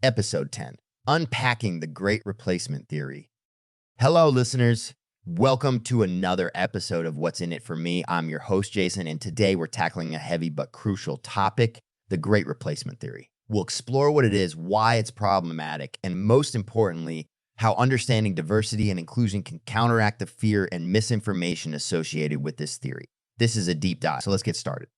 Episode 10, Unpacking the Great Replacement Theory. Hello, listeners. Welcome to another episode of What's in It for Me. I'm your host, Jason, and today we're tackling a heavy but crucial topic, the Great Replacement Theory. We'll explore what it is, why it's problematic, and most importantly, how understanding diversity and inclusion can counteract the fear and misinformation associated with this theory. This is a deep dive, so let's get started.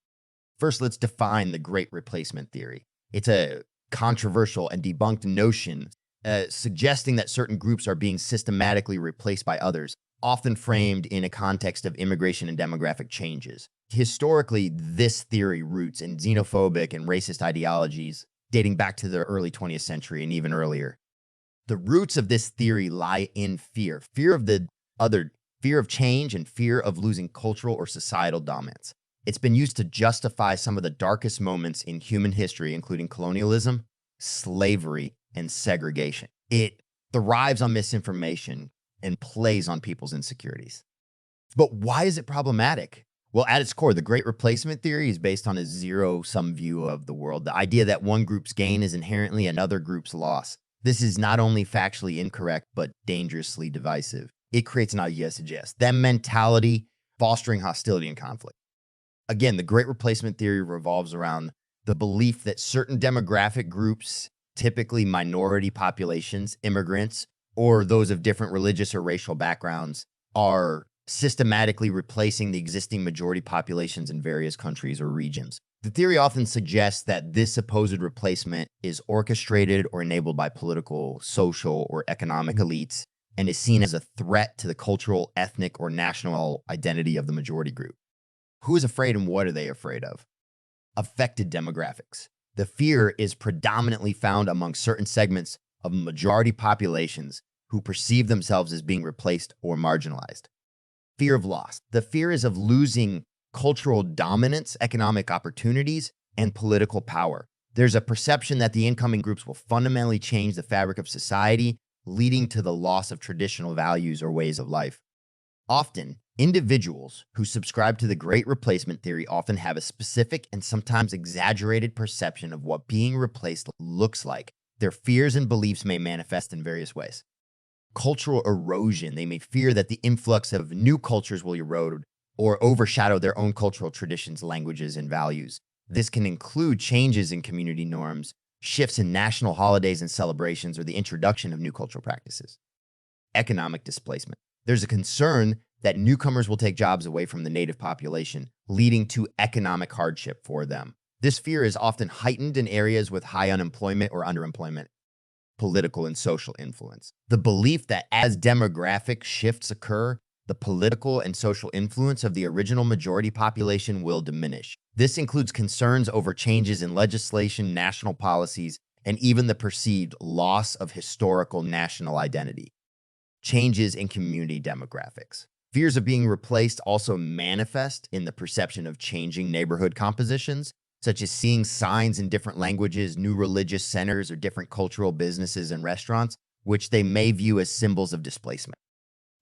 First, let's define the Great Replacement Theory. It's a controversial and debunked notion suggesting that certain groups are being systematically replaced by others, often framed in a context of immigration and demographic changes. Historically, this theory roots in xenophobic and racist ideologies dating back to the early 20th century and even earlier. The roots of this theory lie in fear of the other, fear of change, and fear of losing cultural or societal dominance. It's been used to justify some of the darkest moments in human history, including colonialism, slavery, and segregation. It thrives on misinformation and plays on people's insecurities. But why is it problematic? Well, at its core, the Great Replacement Theory is based on a zero-sum view of the world, the idea that one group's gain is inherently another group's loss. This is not only factually incorrect, but dangerously divisive. It creates an idea suggests that mentality fostering hostility and conflict. Again, the Great Replacement Theory revolves around the belief that certain demographic groups, typically minority populations, immigrants, or those of different religious or racial backgrounds, are systematically replacing the existing majority populations in various countries or regions. The theory often suggests that this supposed replacement is orchestrated or enabled by political, social, or economic elites and is seen as a threat to the cultural, ethnic, or national identity of the majority group. Who is afraid and what are they afraid of? Affected demographics. The fear is predominantly found among certain segments of majority populations who perceive themselves as being replaced or marginalized. Fear of loss. The fear is of losing cultural dominance, economic opportunities, and political power. There's a perception that the incoming groups will fundamentally change the fabric of society, leading to the loss of traditional values or ways of life. Often, individuals who subscribe to the Great Replacement Theory often have a specific and sometimes exaggerated perception of what being replaced looks like. Their fears and beliefs may manifest in various ways. Cultural erosion. They may fear that the influx of new cultures will erode or overshadow their own cultural traditions, languages, and values. This can include changes in community norms, shifts in national holidays and celebrations, or the introduction of new cultural practices. Economic displacement. There's a concern that newcomers will take jobs away from the native population, leading to economic hardship for them. This fear is often heightened in areas with high unemployment or underemployment. Political and social influence. The belief that as demographic shifts occur, the political and social influence of the original majority population will diminish. This includes concerns over changes in legislation, national policies, and even the perceived loss of historical national identity. Changes in community demographics. Fears of being replaced also manifest in the perception of changing neighborhood compositions, such as seeing signs in different languages, new religious centers, or different cultural businesses and restaurants, which they may view as symbols of displacement.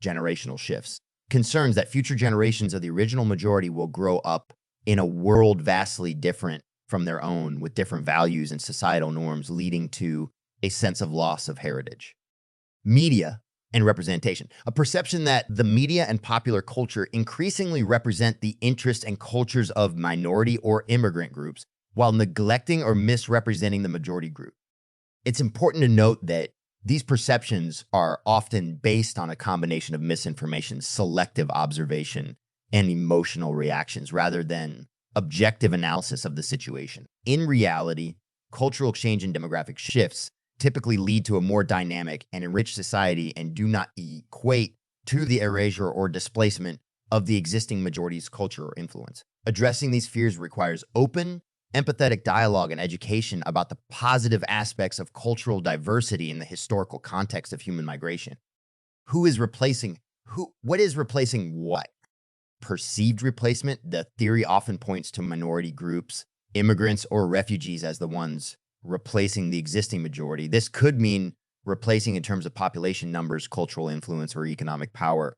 Generational shifts. Concerns that future generations of the original majority will grow up in a world vastly different from their own, with different values and societal norms, leading to a sense of loss of heritage. Media and representation. A perception that the media and popular culture increasingly represent the interests and cultures of minority or immigrant groups while neglecting or misrepresenting the majority group. It's important to note that these perceptions are often based on a combination of misinformation, selective observation, and emotional reactions rather than objective analysis of the situation. In reality, cultural exchange and demographic shifts typically lead to a more dynamic and enriched society and do not equate to the erasure or displacement of the existing majority's culture or influence. Addressing these fears requires open, empathetic dialogue and education about the positive aspects of cultural diversity in the historical context of human migration. Who is replacing who? What is replacing what? Perceived replacement. The theory often points to minority groups, immigrants, or refugees as the ones replacing the existing majority. This could mean replacing in terms of population numbers, cultural influence, or economic power.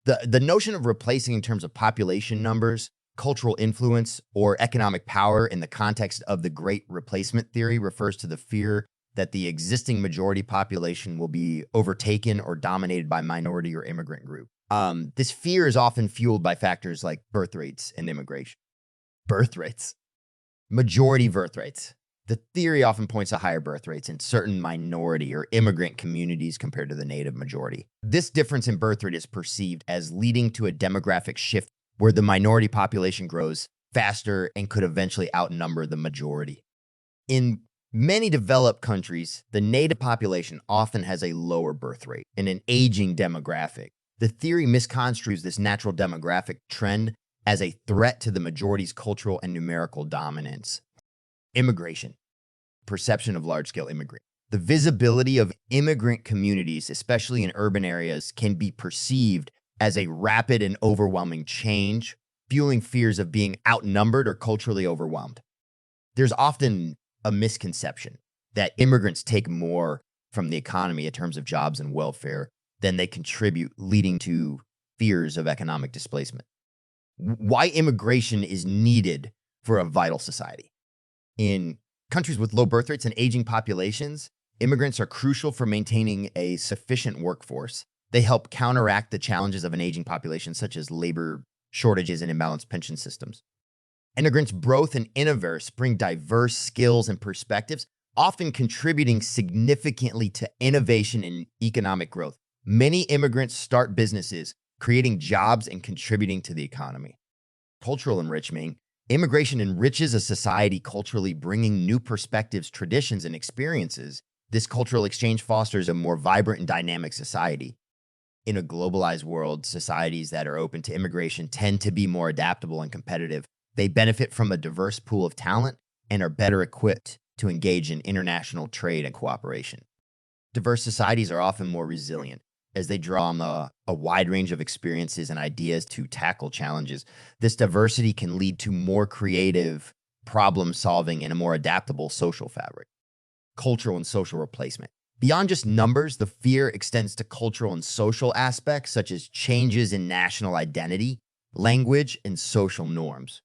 The notion of replacing in terms of population numbers, cultural influence, or economic power in the context of the Great Replacement Theory refers to the fear that the existing majority population will be overtaken or dominated by minority or immigrant group. This fear is often fueled by factors like birth rates and immigration. Birth rates. Majority birth rates. The theory often points to higher birth rates in certain minority or immigrant communities compared to the native majority. This difference in birth rate is perceived as leading to a demographic shift where the minority population grows faster and could eventually outnumber the majority. In many developed countries, the native population often has a lower birth rate and an aging demographic. The theory misconstrues this natural demographic trend as a threat to the majority's cultural and numerical dominance. Immigration. Perception of large-scale immigrant. The visibility of immigrant communities, especially in urban areas, can be perceived as a rapid and overwhelming change, fueling fears of being outnumbered or culturally overwhelmed. There's often a misconception that immigrants take more from the economy in terms of jobs and welfare than they contribute, leading to fears of economic displacement. Why immigration is needed for a vital society. In countries with low birth rates and aging populations, immigrants are crucial for maintaining a sufficient workforce. They help counteract the challenges of an aging population, such as labor shortages and imbalanced pension systems. Immigrants' growth and innovators bring diverse skills and perspectives, often contributing significantly to innovation and economic growth. Many immigrants start businesses, creating jobs and contributing to the economy. Cultural enrichment. Immigration enriches a society culturally, bringing new perspectives, traditions, and experiences. This cultural exchange fosters a more vibrant and dynamic society. In a globalized world, societies that are open to immigration tend to be more adaptable and competitive. They benefit from a diverse pool of talent and are better equipped to engage in international trade and cooperation. Diverse societies are often more resilient as they draw on a wide range of experiences and ideas to tackle challenges. This diversity can lead to more creative problem solving and a more adaptable social fabric. Cultural and social replacement. Beyond just numbers, the fear extends to cultural and social aspects, such as changes in national identity, language, and social norms.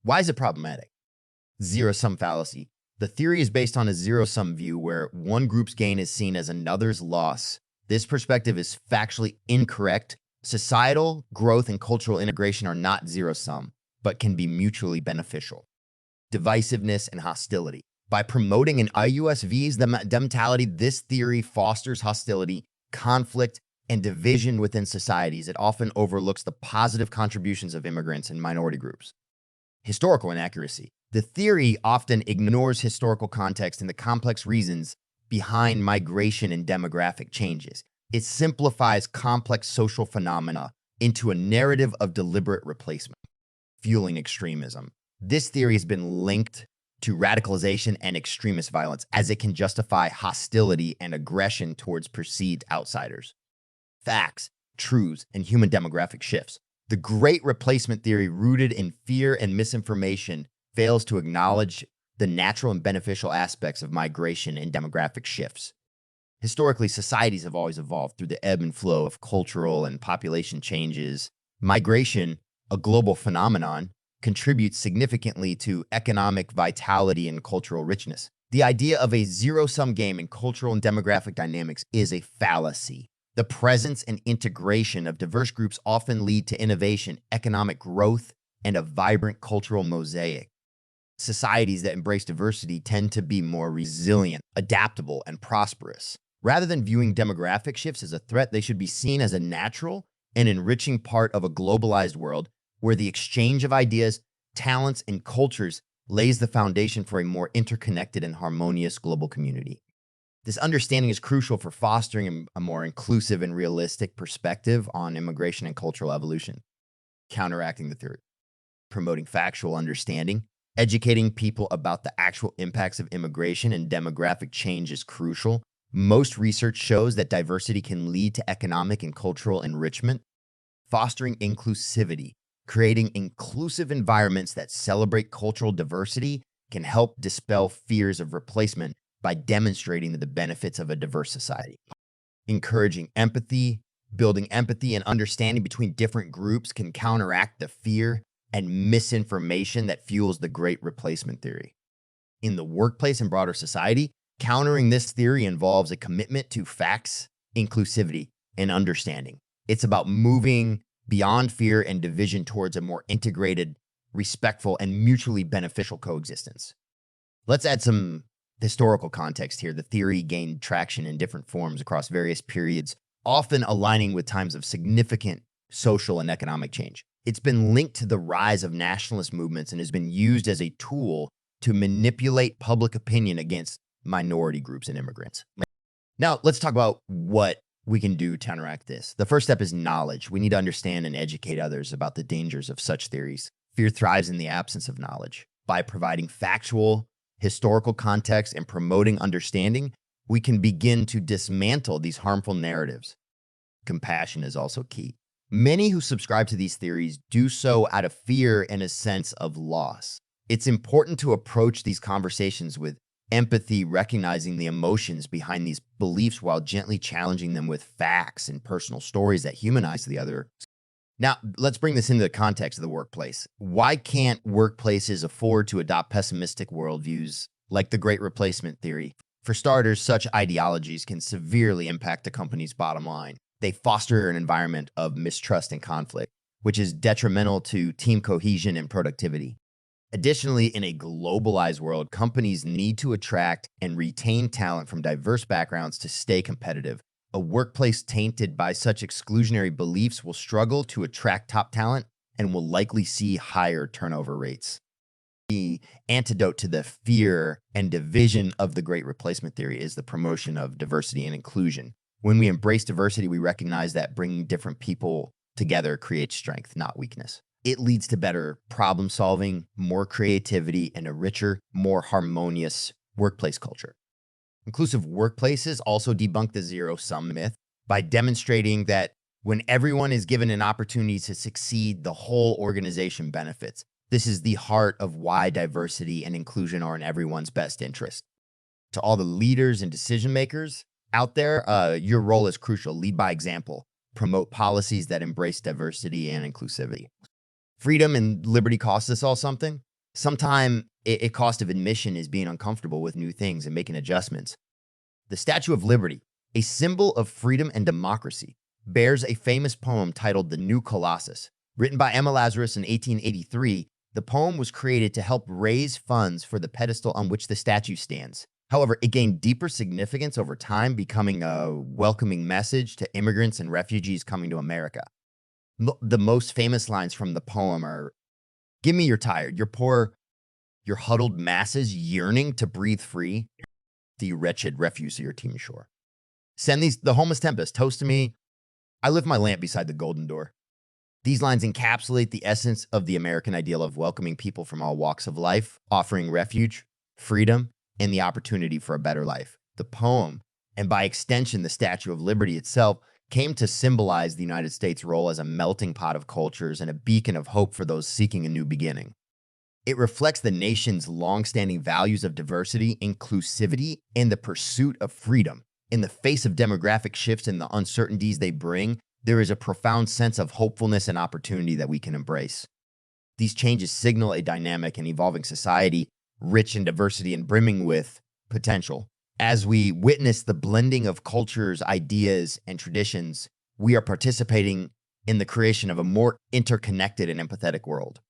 Why is it problematic? Zero-sum fallacy. The theory is based on a zero-sum view where one group's gain is seen as another's loss. This perspective is factually incorrect. Societal growth and cultural integration are not zero-sum, but can be mutually beneficial. Divisiveness and hostility. By promoting an IUSV's mentality, this theory fosters hostility, conflict, and division within societies. It often overlooks the positive contributions of immigrants and minority groups. Historical inaccuracy. The theory often ignores historical context and the complex reasons behind migration and demographic changes. It simplifies complex social phenomena into a narrative of deliberate replacement, fueling extremism. This theory has been linked to radicalization and extremist violence, as it can justify hostility and aggression towards perceived outsiders. Facts, truths, and human demographic shifts. The Great Replacement theory, rooted in fear and misinformation, fails to acknowledge the natural and beneficial aspects of migration and demographic shifts. Historically, societies have always evolved through the ebb and flow of cultural and population changes. Migration, a global phenomenon, contributes significantly to economic vitality and cultural richness. The idea of a zero-sum game in cultural and demographic dynamics is a fallacy. The presence and integration of diverse groups often lead to innovation, economic growth, and a vibrant cultural mosaic. Societies that embrace diversity tend to be more resilient, adaptable, and prosperous. Rather than viewing demographic shifts as a threat, they should be seen as a natural and enriching part of a globalized world where the exchange of ideas, talents, and cultures lays the foundation for a more interconnected and harmonious global community. This understanding is crucial for fostering a more inclusive and realistic perspective on immigration and cultural evolution. Counteracting the theory. Promoting factual understanding. Educating people about the actual impacts of immigration and demographic change is crucial. Most research shows that diversity can lead to economic and cultural enrichment. Fostering inclusivity. Creating inclusive environments that celebrate cultural diversity can help dispel fears of replacement by demonstrating the benefits of a diverse society. Encouraging empathy. Building empathy and understanding between different groups can counteract the fear and misinformation that fuels the Great Replacement theory. In the workplace and broader society, Countering this theory involves a commitment to facts, inclusivity, and understanding. It's about moving beyond fear and division towards a more integrated, respectful, and mutually beneficial coexistence. Let's add some historical context here. The theory gained traction in different forms across various periods, often aligning with times of significant social and economic change. It's been linked to the rise of nationalist movements and has been used as a tool to manipulate public opinion against minority groups and immigrants. Now, let's talk about what we can do to counteract this. The first step is knowledge. We need to understand and educate others about the dangers of such theories. Fear thrives in the absence of knowledge. By providing factual, historical context and promoting understanding, we can begin to dismantle these harmful narratives. Compassion is also key. Many who subscribe to these theories do so out of fear and a sense of loss. It's important to approach these conversations with empathy, recognizing the emotions behind these beliefs while gently challenging them with facts and personal stories that humanize the other. Now, let's bring this into the context of the workplace. Why can't workplaces afford to adopt pessimistic worldviews like the Great Replacement theory? For starters, such ideologies can severely impact a company's bottom line. They foster an environment of mistrust and conflict, which is detrimental to team cohesion and productivity. Additionally, in a globalized world, companies need to attract and retain talent from diverse backgrounds to stay competitive. A workplace tainted by such exclusionary beliefs will struggle to attract top talent and will likely see higher turnover rates. The antidote to the fear and division of the Great Replacement theory is the promotion of diversity and inclusion. When we embrace diversity, we recognize that bringing different people together creates strength, not weakness. It leads to better problem solving, more creativity, and a richer, more harmonious workplace culture. Inclusive workplaces also debunk the zero-sum myth by demonstrating that when everyone is given an opportunity to succeed, the whole organization benefits. This is the heart of why diversity and inclusion are in everyone's best interest. To all the leaders and decision makers out there, your role is crucial. Lead by example. Promote policies that embrace diversity and inclusivity. Freedom and liberty cost us all something. Sometimes a cost of admission is being uncomfortable with new things and making adjustments. The Statue of Liberty, a symbol of freedom and democracy, bears a famous poem titled The New Colossus. Written by Emma Lazarus in 1883, the poem was created to help raise funds for the pedestal on which the statue stands. However, it gained deeper significance over time, becoming a welcoming message to immigrants and refugees coming to America. The most famous lines from the poem are, "Give me your tired, your poor, your huddled masses yearning to breathe free, the wretched refuse of your teeming shore. Send the homeless tempest, toast to me. I lift my lamp beside the golden door." These lines encapsulate the essence of the American ideal of welcoming people from all walks of life, offering refuge, freedom, and the opportunity for a better life. The poem, and by extension, the Statue of Liberty itself, came to symbolize the United States' role as a melting pot of cultures and a beacon of hope for those seeking a new beginning. It reflects the nation's longstanding values of diversity, inclusivity, and the pursuit of freedom. In the face of demographic shifts and the uncertainties they bring, there is a profound sense of hopefulness and opportunity that we can embrace. These changes signal a dynamic and evolving society, rich in diversity and brimming with potential. As we witness the blending of cultures, ideas, and traditions, we are participating in the creation of a more interconnected and empathetic world.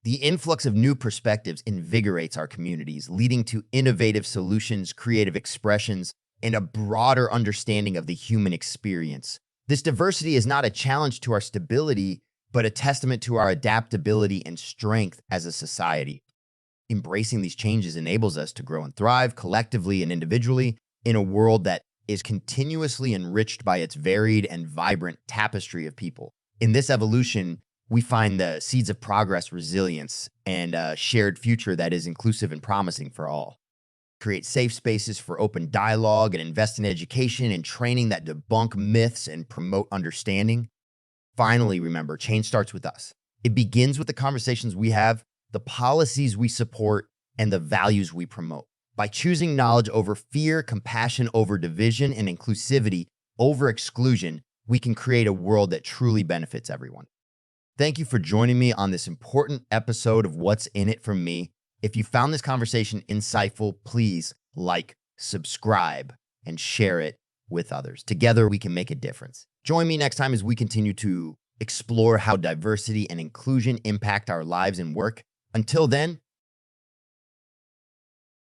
The influx of new perspectives invigorates our communities, leading to innovative solutions, creative expressions, and a broader understanding of the human experience. This diversity is not a challenge to our stability, but a testament to our adaptability and strength as a society. Embracing these changes enables us to grow and thrive collectively and individually in a world that is continuously enriched by its varied and vibrant tapestry of people. In this evolution, we find the seeds of progress, resilience, and a shared future that is inclusive and promising for all. Create safe spaces for open dialogue and invest in education and training that debunk myths and promote understanding. Finally, remember, change starts with us. It begins with the conversations we have, the policies we support, and the values we promote. By choosing knowledge over fear, compassion over division, and inclusivity over exclusion, we can create a world that truly benefits everyone. Thank you for joining me on this important episode of What's in It for Me. If you found this conversation insightful, please like, subscribe, and share it with others. Together, we can make a difference. Join me next time as we continue to explore how diversity and inclusion impact our lives and work. Until then,